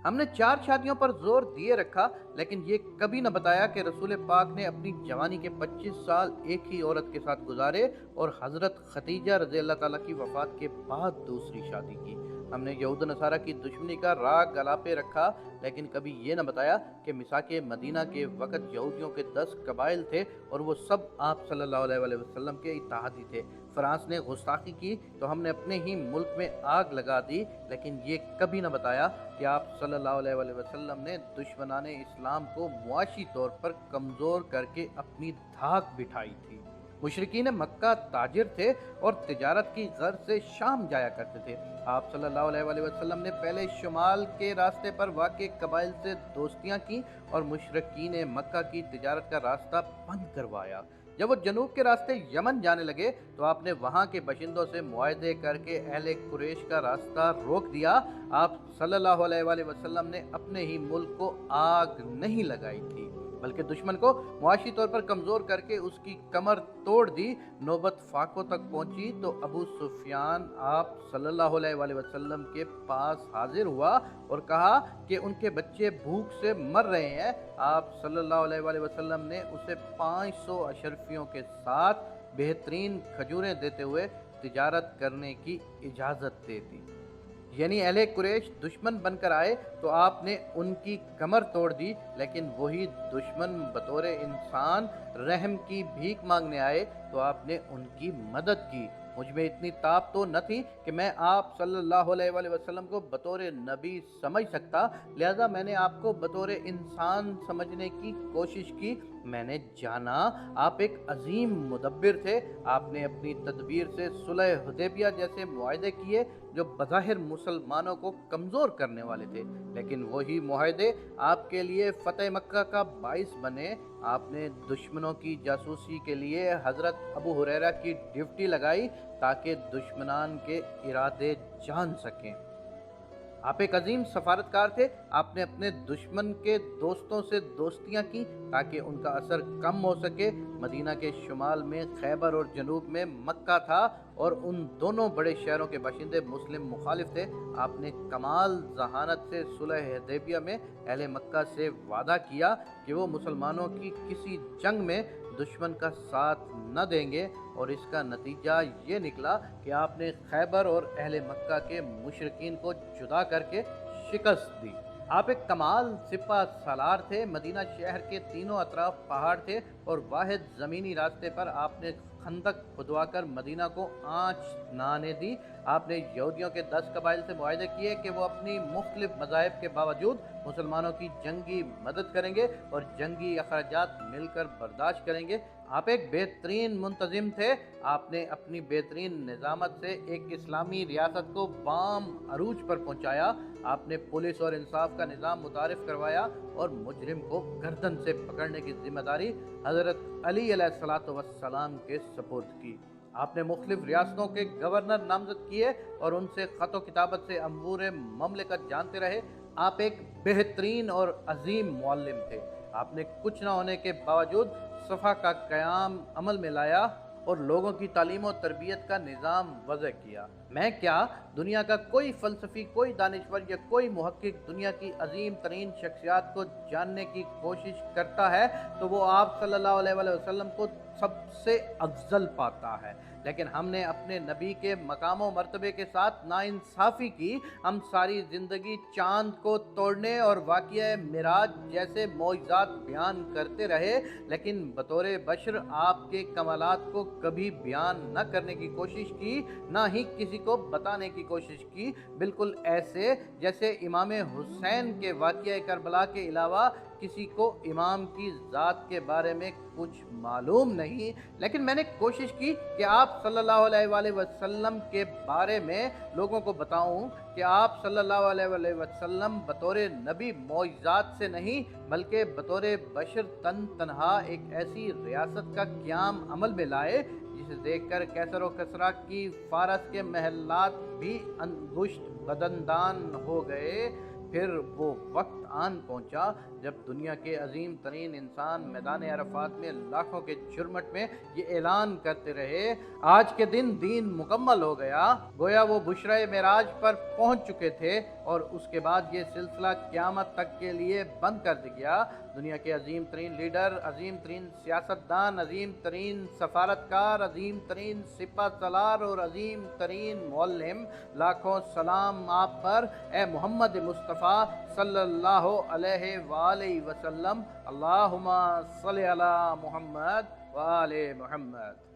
ہم نے 4 شادیوں پر زور دیے رکھا، لیکن یہ کبھی نہ بتایا کہ رسول پاک نے اپنی جوانی کے 25 سال ایک ہی عورت کے ساتھ گزارے اور حضرت خدیجہ رضی اللہ تعالیٰ کی وفات کے بعد دوسری شادی کی۔ ہم نے یہود و نصارہ کی دشمنی کا راگ گلا پہ رکھا، لیکن کبھی یہ نہ بتایا کہ میثاق مدینہ کے وقت یہودیوں کے 10 قبائل تھے اور وہ سب آپ صلی اللہ علیہ وآلہ وسلم کے اتحادی تھے۔ فرانس نے گستاخی کی تو ہم نے اپنے ہی ملک میں آگ لگا دی، لیکن یہ کبھی نہ بتایا کہ آپ صلی اللہ علیہ وآلہ وسلم نے دشمنان اسلام کو معاشی طور پر کمزور کر کے اپنی دھاک بٹھائی تھی۔ مشرکین مکہ تاجر تھے اور تجارت کی غرض سے شام جایا کرتے تھے۔ آپ صلی اللہ علیہ وآلہ وسلم نے پہلے شمال کے راستے پر واقع قبائل سے دوستیاں کی اور مشرکین مکہ کی تجارت کا راستہ بند کروایا۔ جب وہ جنوب کے راستے یمن جانے لگے تو آپ نے وہاں کے باشندوں سے معاہدے کر کے اہل قریش کا راستہ روک دیا۔ آپ صلی اللہ علیہ وآلہ وسلم نے اپنے ہی ملک کو آگ نہیں لگائی تھی، بلکہ دشمن کو معاشی طور پر کمزور کر کے اس کی کمر توڑ دی۔ نوبت فاقوں تک پہنچی تو ابو سفیان آپ صلی اللہ علیہ وآلہ وسلم کے پاس حاضر ہوا اور کہا کہ ان کے بچے بھوک سے مر رہے ہیں۔ آپ صلی اللہ علیہ وآلہ وسلم نے اسے 500 اشرفیوں کے ساتھ بہترین کھجوریں دیتے ہوئے تجارت کرنے کی اجازت دے دی۔ یعنی اہل قریش دشمن بن کر آئے تو آپ نے ان کی کمر توڑ دی، لیکن وہی دشمن بطور انسان رحم کی بھیک مانگنے آئے تو آپ نے ان کی مدد کی۔ مجھ میں اتنی طاقت تو نہ تھی کہ میں آپ صلی اللہ علیہ وآلہ وسلم کو بطور نبی سمجھ سکتا، لہذا میں نے آپ کو بطور انسان سمجھنے کی کوشش کی۔ میں نے جانا آپ ایک عظیم مدبر تھے۔ آپ نے اپنی تدبیر سے صلح حدیبیہ جیسے معاہدے کیے جو بظاہر مسلمانوں کو کمزور کرنے والے تھے، لیکن وہی معاہدے آپ کے لیے فتح مکہ کا باعث بنے۔ آپ نے دشمنوں کی جاسوسی کے لیے حضرت ابو ہریرہ کی ڈیوٹی لگائی تاکہ دشمنان کے ارادے جان سکیں۔ آپ ایک عظیم سفارتکار تھے۔ آپ نے اپنے دشمن کے دوستوں سے دوستیاں کی تاکہ ان کا اثر کم ہو سکے۔ مدینہ کے شمال میں خیبر اور جنوب میں مکہ تھا اور ان دونوں بڑے شہروں کے باشندے مسلم مخالف تھے۔ آپ نے کمال ذہانت سے صلح حدیبیہ میں اہل مکہ سے وعدہ کیا کہ وہ مسلمانوں کی کسی جنگ میں دشمن کا ساتھ نہ دیں گے، اور اس کا نتیجہ یہ نکلا کہ آپ نے خیبر اور اہل مکہ کے مشرکین کو جدا کر کے شکست دی۔ آپ ایک کمال سپہ سالار تھے۔ مدینہ شہر کے تینوں اطراف پہاڑ تھے اور واحد زمینی راستے پر آپ نے خندق کھدوا کر مدینہ کو آنچ نہ آنے دی۔ آپ نے یہودیوں کے 10 قبائل سے معاہدے کیے کہ وہ اپنی مختلف مذاہب کے باوجود مسلمانوں کی جنگی مدد کریں گے اور جنگی اخراجات مل کر برداشت کریں گے۔ آپ ایک بہترین منتظم تھے۔ آپ نے اپنی بہترین نظامت سے ایک اسلامی ریاست کو بام عروج پر پہنچایا۔ آپ نے پولیس اور انصاف کا نظام متعارف کروایا اور مجرم کو گردن سے پکڑنے کی ذمہ داری حضرت علی علیہ الصلوۃ والسلام کے سپرد کی۔ آپ نے مختلف ریاستوں کے گورنر نامزد کیے اور ان سے خط و کتابت سے امور مملکت جانتے رہے۔ آپ ایک بہترین اور عظیم معلم تھے۔ آپ نے کچھ نہ ہونے کے باوجود صفا کا قیام عمل میں لایا اور لوگوں کی تعلیم و تربیت کا نظام وضع کیا۔ میں کیا، دنیا کا کوئی فلسفی، کوئی دانشور یا کوئی محقق دنیا کی عظیم ترین شخصیات کو جاننے کی کوشش کرتا ہے تو وہ آپ صلی اللہ علیہ وآلہ وسلم کو سب سے افضل پاتا ہے، لیکن ہم نے اپنے نبی کے مقام و مرتبے کے ساتھ ناانصافی کی۔ ہم ساری زندگی چاند کو توڑنے اور واقعہ معراج جیسے معجزات بیان کرتے رہے، لیکن بطور بشر آپ کے کمالات کو کبھی بیان نہ کرنے کی کوشش کی، نہ ہی کسی کو بتانے کی کوشش کی، بالکل ایسے جیسے امام حسین کے واقعہ کربلا کے علاوہ کسی کو امام کی ذات کے بارے میں کچھ معلوم نہیں۔ لیکن میں نے کوشش کی کہ آپ صلی اللہ علیہ وآلہ وسلم کے بارے میں لوگوں کو بتاؤں کہ آپ صلی اللہ علیہ وآلہ وسلم بطور نبی معجزات سے نہیں بلکہ بطور بشر تن تنہا ایک ایسی ریاست کا قیام عمل میں لائے جسے دیکھ کر کیسر و کسریٰ کی فارس کے محلات بھی انگشت بدندان ہو گئے۔ پھر وہ وقت آن پہنچا جب دنیا کے عظیم ترین انسان میدان عرفات میں لاکھوں کے جھرمٹ میں یہ اعلان کرتے رہے، آج کے دن دین مکمل ہو گیا۔ گویا وہ بشرائے معراج پر پہنچ چکے تھے اور اس کے بعد یہ سلسلہ قیامت تک کے لیے بند کر دیا گیا۔ دنیا کے عظیم ترین لیڈر، عظیم ترین سیاستدان، عظیم ترین سفارتکار، عظیم ترین سپہ سالار اور عظیم ترین معلم، لاکھوں سلام آپ پر اے محمد مصطفیٰ صلی اللہ علیہ وآلہ وسلم۔ اللہم صلی علی محمد وآل محمد۔